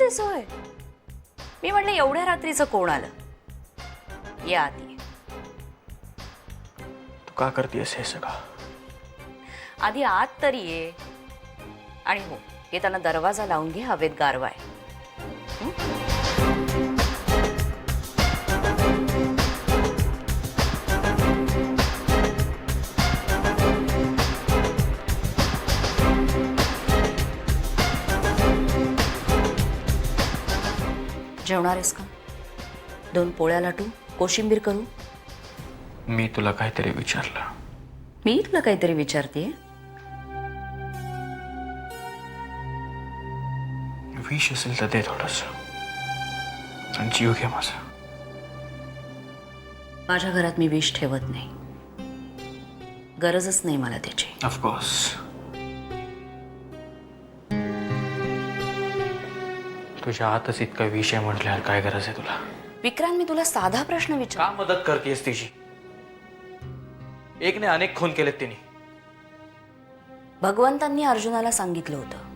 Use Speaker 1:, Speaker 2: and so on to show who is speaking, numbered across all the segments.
Speaker 1: आहेस होय? मी म्हटलं एवढ्या रात्रीचं कोण आलं? या आधी.
Speaker 2: तू का करतेस हे सगळं?
Speaker 1: आधी आत तरी ये. आणि हो, येताना दरवाजा लावून घे, हवेत गारवा आहे. जेवणार आहेस का? 2 पोळ्या लाटू, कोशिंबीर करू?
Speaker 2: मी तुला काहीतरी विचारलं.
Speaker 1: मी तुला काहीतरी विचारते.
Speaker 2: विष असेल तर दे थोडस, आणि जीव घे माझा.
Speaker 1: माझ्या घरात मी विष ठेवत नाही. गरजच नाही मला त्याची.
Speaker 2: ऑफकोर्स. तुझ्या आतच इतका विष आहे म्हटल्यावर काय गरज आहे तुला?
Speaker 1: विक्रांत, मी तुला साधा प्रश्न विचार.
Speaker 2: का मदत करतेस तिची? एकने अनेक खून केलेत तिने.
Speaker 1: भगवंतांनी अर्जुनाला सांगितलं होतं,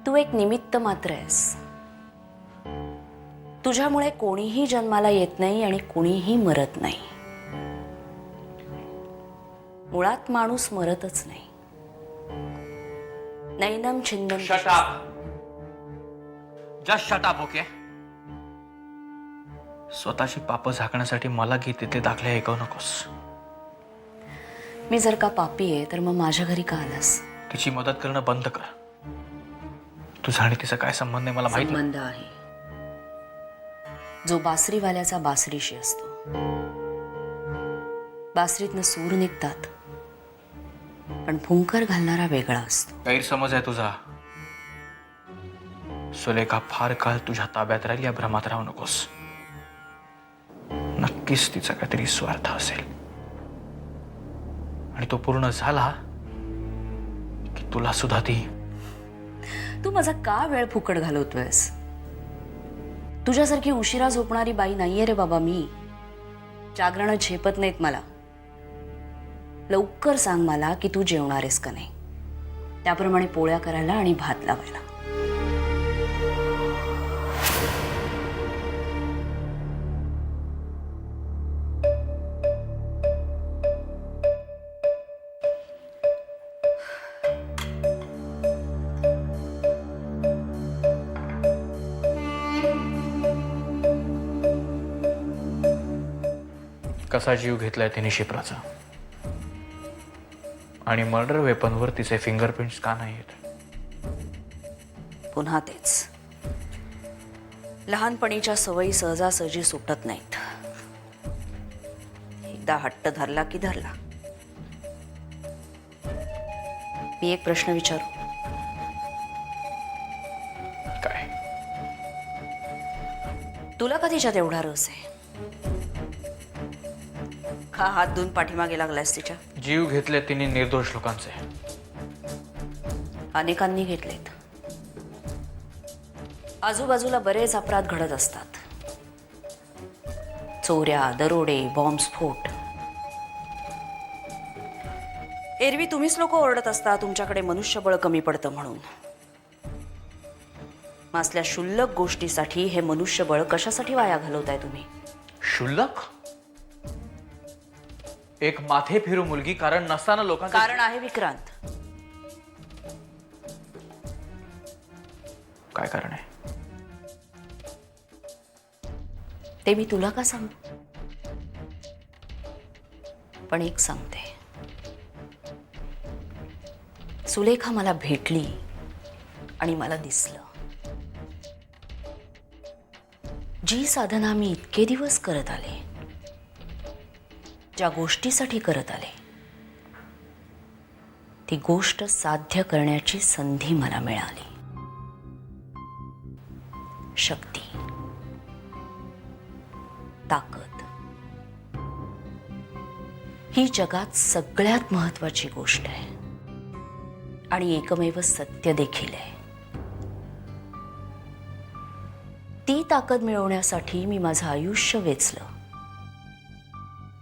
Speaker 1: तू एक निमित्त मात्र आहेस. तुझ्यामुळे कोणीही जन्माला येत नाही आणि कोणीही मरत नाही. मुळात माणूस मरतच नाही. नैनम छिंदम.
Speaker 2: Shut up. Just shut up, okay? स्वतःची पापं झाकण्यासाठी मला गीतेतले दाखले ऐकवू नकोस.
Speaker 1: मी जर का पापी आहे तर मग माझ्या घरी का आलास?
Speaker 2: तिची मदत करणं बंद कर. तुझा आणि तिचा काय संबंध आहे मला माहित नाही.
Speaker 1: संबंध आहे जो बासरीवाल्याचा बासरीशी असतो. बासरीतनं सूर निघतात, पण फुंकर घालणारा वेगळा असतो.
Speaker 2: गैरसमज आहे तुझा. सुलेखा फार काळ तुझ्या ताब्यात राहील या भ्रमात राहू नकोस. नक्कीच तिचा काहीतरी स्वार्थ असेल, आणि तो पूर्ण झाला की तुला सुद्धा ती.
Speaker 1: तू माझा का वेळ फुकट घालवतोयस? तुझ्यासारखी उशिरा झोपणारी बाई नाहीये रे बाबा मी. जागरण झेपत नाहीत मला. लवकर सांग मला की तू जेवणार आहेस का नाही. त्याप्रमाणे पोळ्या करायला आणि भात लावायला.
Speaker 2: कसा जीव घेतलाय तिने शिप्राचा, आणि मर्डर वेपनवर तिचे फिंगरप्रिंट्स का नाही आहेत?
Speaker 1: पुन्हा तेच. लहानपणीच्या सवयी सहजासहजी सुटत नाहीत. एकदा हट्ट धरला की धरला. मी एक प्रश्न विचारू?
Speaker 2: काय?
Speaker 1: तुला का तिच्यात एवढा रस आहे? का हात धुवून पाठीमागे लागलास तिच्या?
Speaker 2: जीव घेतले तिने निर्दोष लोकांचे.
Speaker 1: अनेकांनी घेतलेत. आजूबाजूला बरेच अपराध घडत असतात. चोऱ्या, दरोडे, बॉम्बस्फोट. एरवी तुम्हीच लोक ओरडत असता तुमच्याकडे मनुष्यबळ कमी पडतं म्हणून. असल्या क्षुल्लक गोष्टीसाठी हे मनुष्यबळ कशासाठी वाया घालवताय तुम्ही?
Speaker 2: क्षुल्लक? एक माथे फिरू मुलगी कारण नसताना लोकांचं
Speaker 1: कारण आहे विक्रांत.
Speaker 2: काय कारण आहे?
Speaker 1: ते मी तुला का सांगू? पण एक सांगते. सुलेखा मला भेटली आणि मला दिसलं. जी साधना मी इतके दिवस करत आले, ज्या गोष्टीसाठी करत आले, ती गोष्ट साध्य करण्याची संधी मला मिळाली. शक्ती, ताकद, ही जगात सगळ्यात महत्वाची गोष्ट आहे आणि एकमेव सत्य देखील आहे. ती ताकद मिळवण्यासाठी मी माझं आयुष्य वेचलं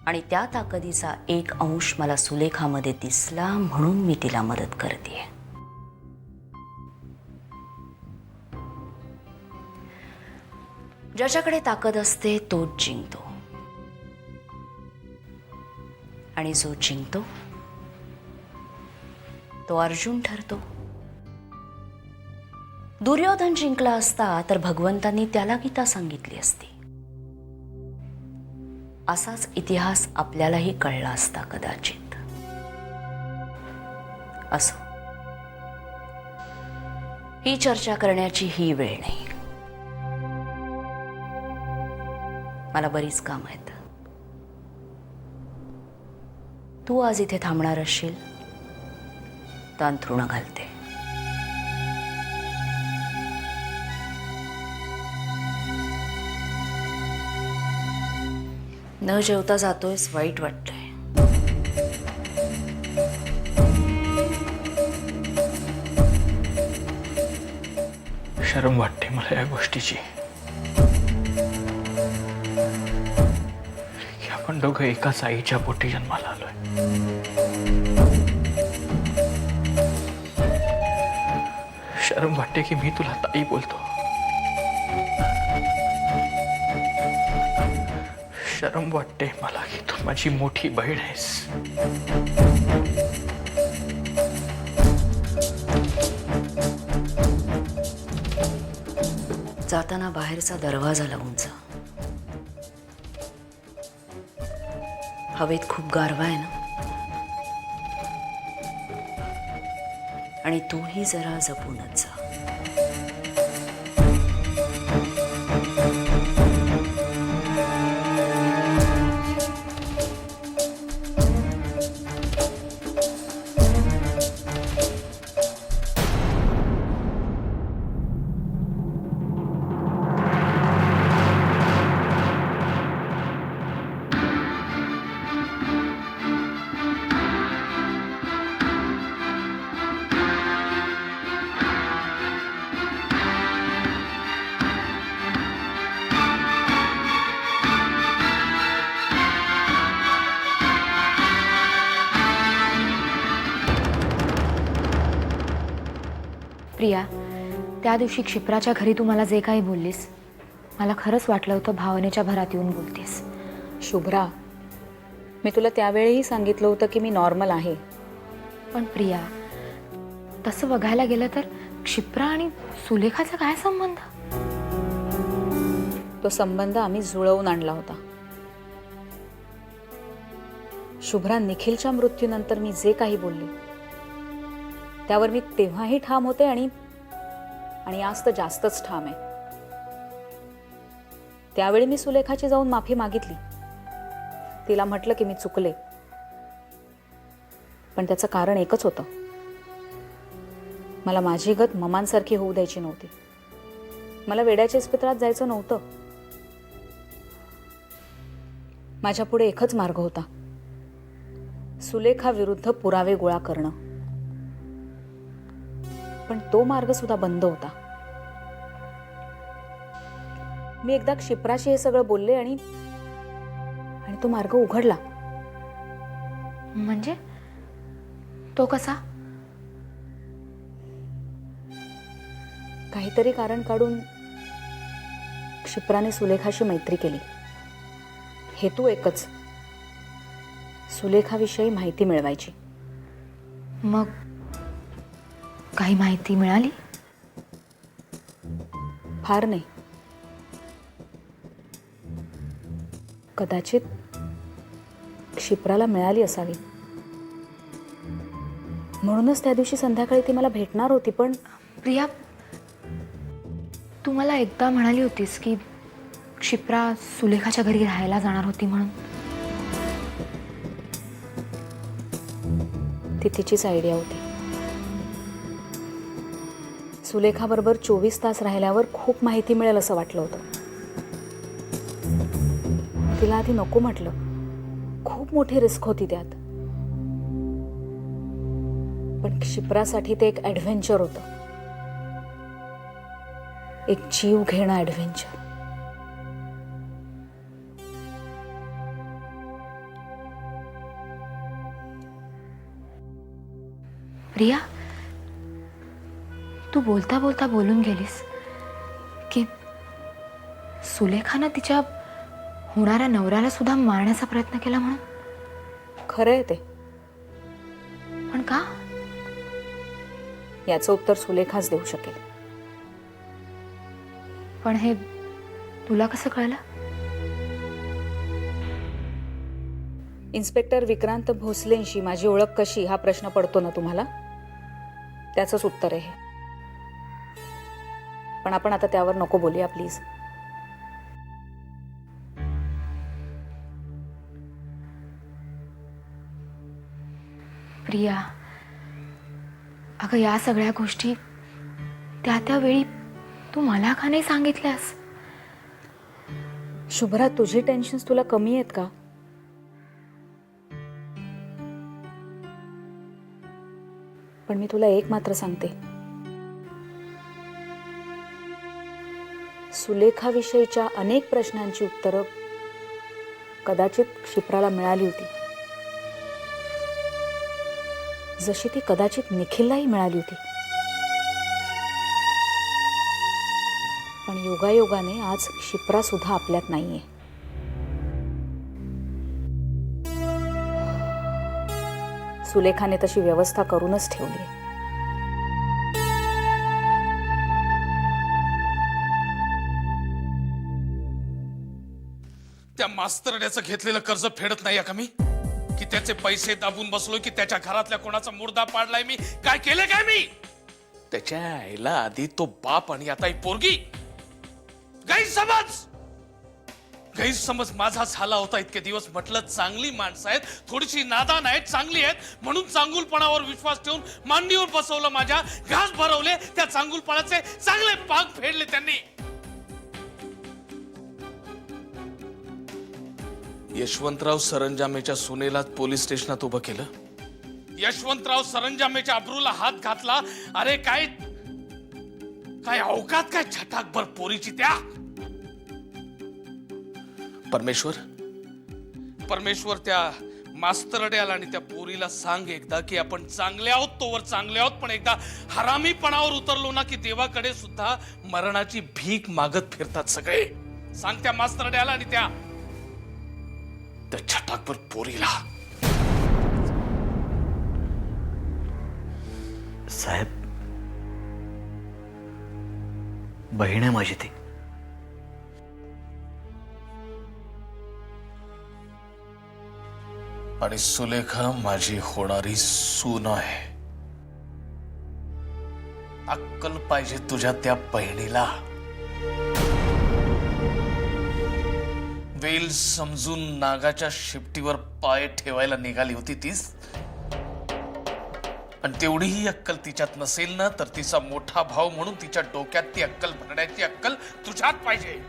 Speaker 1: आणि त्या ताकदीचा एक अंश मला सुलेखामध्ये दिसला म्हणून मी तिला मदत करते. ज्याच्याकडे ताकद असते तोच जिंकतो, आणि जो जिंकतो तो अर्जुन ठरतो. दुर्योधन जिंकला असता तर भगवंतांनी त्याला गीता सांगितली असती. असाच इतिहास आपल्यालाही कळला असता कदाचित. असो, ही चर्चा करण्याची ही वेळ नाही. मला बरीच काम आहेत. तू आज इथे थांबणार असशील तर अंथरुणं घालते. न जेवता जातोयस, वाईट वाटतंय.
Speaker 2: शरम वाटते मला या गोष्टीची की आपण दोघं एकाच आईच्या पोटी जन्माला आलोय. शरम वाटते की मी तुला ताई बोलतो. शरम वाटते मला की तू माझी मोठी बहीण आहेस.
Speaker 1: जाताना बाहेरचा दरवाजा लावून जा. हवेत खूप गारवा आहे ना, आणि तूही जरा जपूनच जा.
Speaker 3: प्रिया, त्या दिवशी क्षिप्राच्या घरी तू मला जे काही बोललीस, मला खरंच वाटलं होतं भावनेच्या भरात येऊन बोलतेस.
Speaker 4: शुभ्रा, मी तुला त्यावेळेही सांगितलं होतं की मी नॉर्मल आहे.
Speaker 3: पण प्रिया, तसं बघायला गेलं तर क्षिप्रा आणि सुलेखाचा काय संबंध?
Speaker 4: तो संबंध आम्ही जुळवून आणला होता. शुभ्रा, निखिलच्या मृत्यूनंतर मी जे काही बोलले त्यावर मी तेव्हाही ठाम होते आणि आज तर जास्तच ठाम आहे. त्यावेळी मी सुलेखाची जाऊन माफी मागितली. तिला म्हटलं की मी चुकले, पण त्याचं कारण एकच होतं. मला माझी गत ममांसारखी होऊ द्यायची नव्हती. मला वेड्याच्या इस्पितळात जायचं नव्हतं. माझ्या पुढे एकच मार्ग होता, सुलेखा विरुद्ध पुरावे गोळा करणं. पण तो मार्ग सुद्धा बंद होता. मी एकदा क्षिप्राशी हे सगळं बोलले आणि तो मार्ग उघडला.
Speaker 3: म्हणजे तो कसा?
Speaker 4: काहीतरी कारण काढून क्षिप्राने सुलेखाशी मैत्री केली. हेतू एकच, सुलेखाविषयी माहिती मिळवायची.
Speaker 3: मग काही माहिती मिळाली?
Speaker 4: फार नाही. कदाचित क्षिप्राला मिळाली असावी. म्हणूनच त्या दिवशी संध्याकाळी ती मला भेटणार होती. पण
Speaker 3: प्रिया, तू मला एकदा म्हणाली होतीस की क्षिप्रा सुलेखाच्या घरी राहायला जाणार होती म्हणून.
Speaker 4: ती तिचीच आयडिया होती. सुलेखाबरोबर 24 तास राहिल्यावर खूप माहिती मिळेल असं वाटलं होतं. तिला आधी नको म्हटलं. खूप मोठी रिस्क होती त्यात. पण क्षिप्रासाठी ते एक ॲडव्हेंचर होतं. एक जीव घेणं ॲडव्हेंचर.
Speaker 3: प्रिया, तू बोलता बोलता बोलून गेलीस की सुलेखानं तिच्या होणाऱ्या नवऱ्याला सुद्धा मारण्याचा प्रयत्न केला म्हणून.
Speaker 4: खरं आहे ते.
Speaker 3: पण का?
Speaker 4: याचं उत्तर सुलेखाच देऊ शकेल.
Speaker 3: पण हे तुला कसं कळलं?
Speaker 4: इन्स्पेक्टर विक्रांत भोसलेंशी माझी ओळख कशी हा प्रश्न पडतो ना तुम्हाला, त्याचंच उत्तर आहे हे. पण आपण आता त्यावर नको बोलूया प्लीज.
Speaker 3: प्रिया, अगं या सगळ्या गोष्टी त्या वेळी तू मला का नाही सांगितल्यास?
Speaker 4: शुभ्रा, तुझी टेन्शन्स तुला कमी आहेत का? पण मी तुला एक मात्र सांगते, सुलेखाविषयीच्या अनेक प्रश्नांची उत्तरं कदाचित क्षिप्राला मिळाली होती, जशी ती कदाचित निखिललाही मिळाली होती. पण योगायोगाने आज क्षिप्रा सुद्धा आपल्यात नाहीये. सुलेखाने तशी व्यवस्था करूनच ठेवली.
Speaker 5: त्या मास्तरड्याचं घेतलेलं कर्ज फेडत नाही का मी? की त्याचे पैसे दाबून बसलोय, की त्याच्या घरातल्या कोणाचा मुर्दा पाडलाय मी? काय केलं काय मी? त्याच्या आईला आधी तो बाप आणि आता ही पोरगी. गैरसमज माझा झाला होता इतके दिवस. म्हटलं चांगली माणसं आहेत, थोडीशी नादान आहेत, चांगली आहेत म्हणून चांगुलपणावर विश्वास ठेवून मांडीवर बसवलं, माझ्या घास भरवले, त्या चांगुलपणाचे चांगले पाग फेडले त्यांनी. यशवंतराव सरंजामेच्या सुनेला पोलीस स्टेशनात उभं केलं. यशवंतराव सरंजामेच्या अब्रूला हात घातला. अरे काय काय अवकात, काय छटाकभर पोरीची त्या. परमेश्वर त्या मास्तरड्याला आणि त्या पोरीला सांग एकदा की आपण चांगले आहोत तोवर चांगले आहोत, पण एकदा हरामीपणावर उतरलो ना की देवाकडे सुद्धा मरणाची भीक मागत फिरतात सगळे. सांग त्या मास्तरड्याला आणि त्या छटाकभर पोरीला.
Speaker 2: साहेब, बहीण आहे माझी ती.
Speaker 5: आणि सुलेखा माझी होणारी सून आहे. अक्कल पाहिजे तुझ्या त्या बहिणीला. वेल समजून नागाच्या शिपटीवर पाय ठेवायला निघाली होती तीच. आणि तेवढीही अक्कल तिच्यात नसेल ना, तर तिचा मोठा भाऊ म्हणून तिच्या डोक्यात ती अक्कल भरण्याची अक्कल तुझ्यात पाहिजे.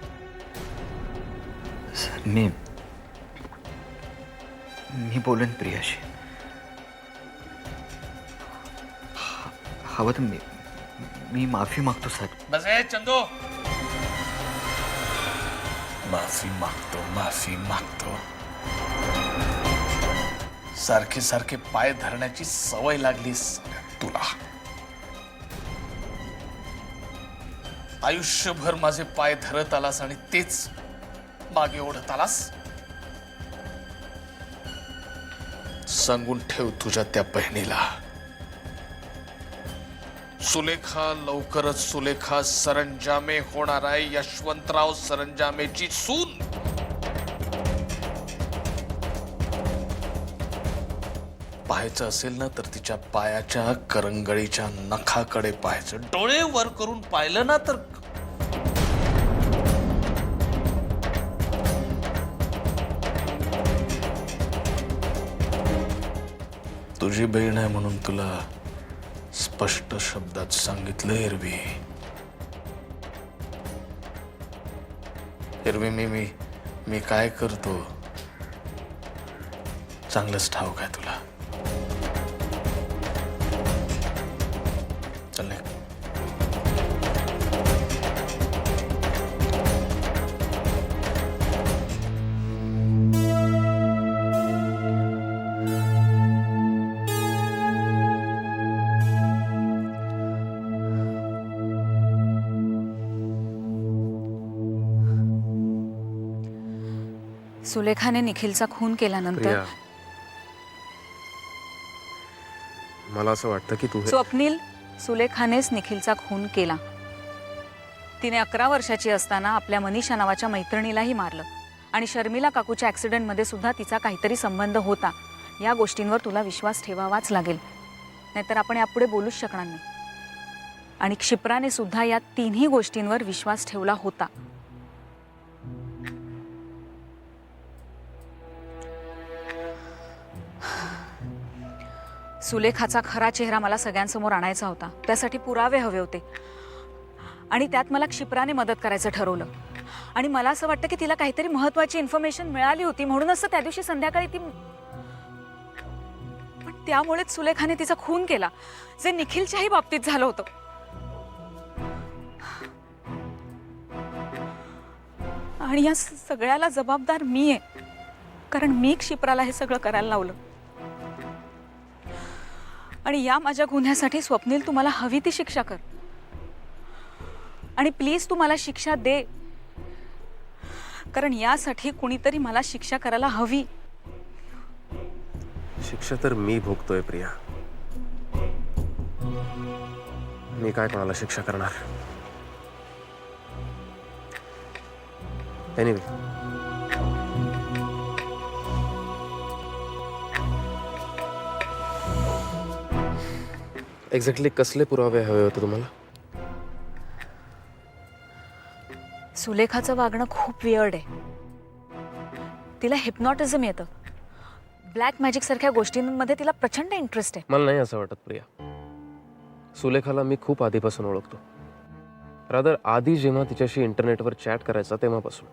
Speaker 2: मी बोलेन प्रियाशी. हवं तर मी माफी मागतो साहेब.
Speaker 5: बस आहे चंदू. माफी मागतो. सारखे सारखे पाय धरण्याची सवय लागलीस तुला. आयुष्यभर माझे पाय धरत आलास आणि तेच मागे ओढत आलास. सांगून ठेव तुझ्या त्या बहिणीला, सुलेखा लवकरच सुलेखा सरंजामे होणार आहे, यशवंतराव सरंजामेची सून. पाहायचं असेल ना तर तिच्या पायाच्या करंगळीच्या नखाकडे पाहायचं. डोळे वर करून पाहिलं ना तर तुझी बहीण आहे म्हणून तुला स्पष्ट शब्दात सांगितलं. एरवी मी काय करतो चांगलंच ठाऊक आहे तुला. चल निघ.
Speaker 4: सुलेखाने निखिलचा खून केल्यानंतर
Speaker 6: प्रिया, मला असं वाटतं की तू
Speaker 4: स्वप्नील, सुलेखानेच निखिलचा खून केला. तिने 11 वर्षाची असताना आपल्या मनीषा नावाच्या मैत्रिणीलाही मारलं आणि शर्मिला काकूच्या ॲक्सिडेंटमध्ये सुद्धा तिचा काहीतरी संबंध होता. या गोष्टींवर तुला विश्वास ठेवावाच लागेल, नाहीतर आपण यापुढे बोलूच शकणार नाही. आणि क्षिप्राने सुद्धा या तिन्ही गोष्टींवर विश्वास ठेवला होता. सुलेखाचा खरा चेहरा मला सगळ्यांसमोर आणायचा होता. त्यासाठी पुरावे हवे होते आणि त्यात मला क्षिप्राने मदत करायचं ठरवलं. आणि मला असं वाटतं की तिला काहीतरी महत्त्वाची इन्फॉर्मेशन मिळाली होती, म्हणूनच त्या दिवशी संध्याकाळी ती, पण त्यामुळेच सुलेखाने तिचा खून केला, जे निखिलच्याही बाबतीत झालं होतं. आणि या सगळ्याला जबाबदार मी आहे, कारण मी क्षिप्राला हे सगळं करायला लावलं. आणि या माझ्या गुन्ह्यासाठी स्वप्नील, तू मला हवी ती शिक्षा कर. आणि प्लीज तू मला शिक्षा दे, कारण यासाठी कुणीतरी मला शिक्षा करायला हवी.
Speaker 6: शिक्षा तर मी भोगतोय प्रिया. मी काय कोणाला शिक्षा करणार? एनिवे, एक्झॅक्टली कसले पुरावे हवे होते तुम्हाला?
Speaker 4: सुलेखाचं वागणं खूप वियर्ड आहे. तिला हिप्नॉटिझम येतं. ब्लॅक मॅजिक सारख्या गोष्टींमध्ये तिला प्रचंड इंटरेस्ट आहे.
Speaker 6: मला नाही असं वाटत प्रिया. सुलेखाला मी खूप आधीपासून ओळखतो. रादर आधी जेव्हा तिच्याशी इंटरनेटवर चॅट करायचा तेव्हापासून.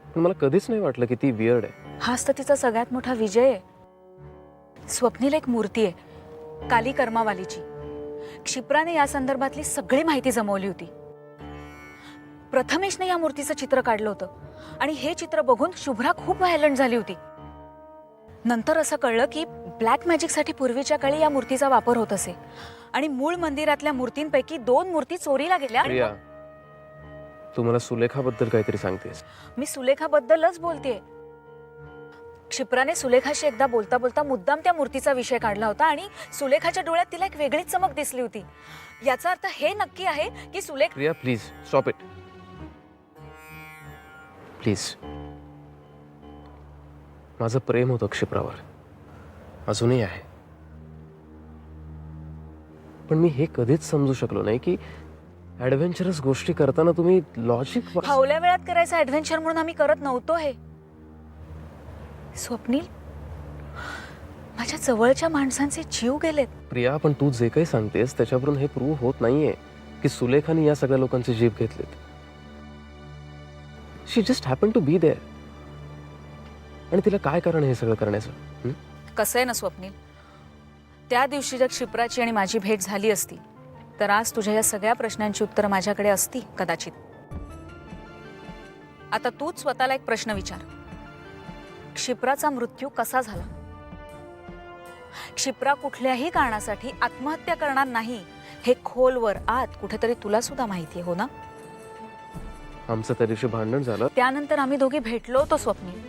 Speaker 6: पण मला कधीच नाही वाटलं की ती वियर्ड आहे.
Speaker 4: हाच तर तिचा सगळ्यात मोठा विजय आहे. स्वप्नील एक मूर्ती आहे, काली कर्मावालीची. क्षिप्राने या संदर्भातली सगळी माहिती जमवली होती. प्रथमेशने या मूर्तीचं चित्र काढलं होतं आणि हे चित्र बघून शुभ्रा खूप व्हायलंट झाली होती. नंतर असं कळलं की ब्लॅक मॅजिकसाठी पूर्वीच्या काळी या मूर्तीचा वापर होत असे आणि मूळ मंदिरातल्या मूर्तींपैकी 2 मूर्ती चोरीला गेल्या.
Speaker 6: प्रिया, तू मला सुलेखाबद्दल काहीतरी सांगतेस?
Speaker 4: मी सुलेखाबद्दलच बोलतेय. क्षिप्राने सुलेखाशी एकदा बोलता बोलता मुद्दाम त्या मूर्तीचा विषय काढला होता आणि सुलेखाच्या डोळ्यात तिला एक वेगळीच चमक दिसली होती. याचा अर्थ हे नक्की आहे की
Speaker 6: Priya, please stop it. Please. माझं प्रेम होतं क्षिप्रावर, अजूनही आहे. पण मी हे कधीच समजू शकलो नाही की ऍडव्हेंचरस गोष्टी करताना तुम्ही लॉजिक
Speaker 4: फावल्या वेळात करायचं ऍडव्हेंचर म्हणून आम्ही करत नव्हतो. हे स्वप्नील, माझ्या जवळच्या माणसांचे जीव गेलेत.
Speaker 6: प्रिया, पण तू जे काही सांगतेस त्याच्यावरून हे प्रूव्ह होत नाहीये की सुलेखाने या सगळ्या लोकांचे जीव घेतलेत. She just happen to be there. आणि तिला काय कारण हे सगळं करण्याचं?
Speaker 4: कसं आहे ना स्वप्नील, त्या दिवशी जर क्षिप्राची आणि माझी भेट झाली असती तर आज तुझ्या या सगळ्या प्रश्नांची उत्तरं माझ्याकडे असती कदाचित. आता तूच स्वतःला एक प्रश्न विचार. क्षिप्राचा मृत्यू कसा झाला? क्षिप्रा कुठल्याही कारणासाठी आत्महत्या करणार नाही हे खोलवर आत कुठेतरी तुला सुद्धा माहिती आहे, हो ना?
Speaker 6: आमचं त्या दिवशी भांडण झालं,
Speaker 4: त्यानंतर आम्ही दोघे भेटलो होतो स्वप्नील.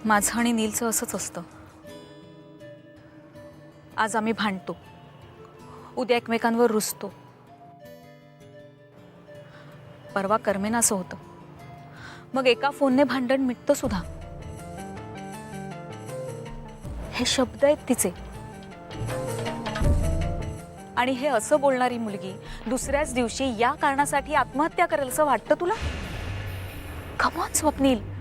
Speaker 4: माझं आणि नीलचं असंच असतं. आज आम्ही भांडतो, उद्या एकमेकांवर रुसतो. परवा कर्मेना असं होतं. मग एका फोनने भांडण मिटतं सुद्धा. हे शब्द आहेत तिचे. आणि हे असं बोलणारी मुलगी दुसऱ्याच दिवशी या कारणासाठी आत्महत्या करेल असं वाटतं तुला? Come on Swapnil.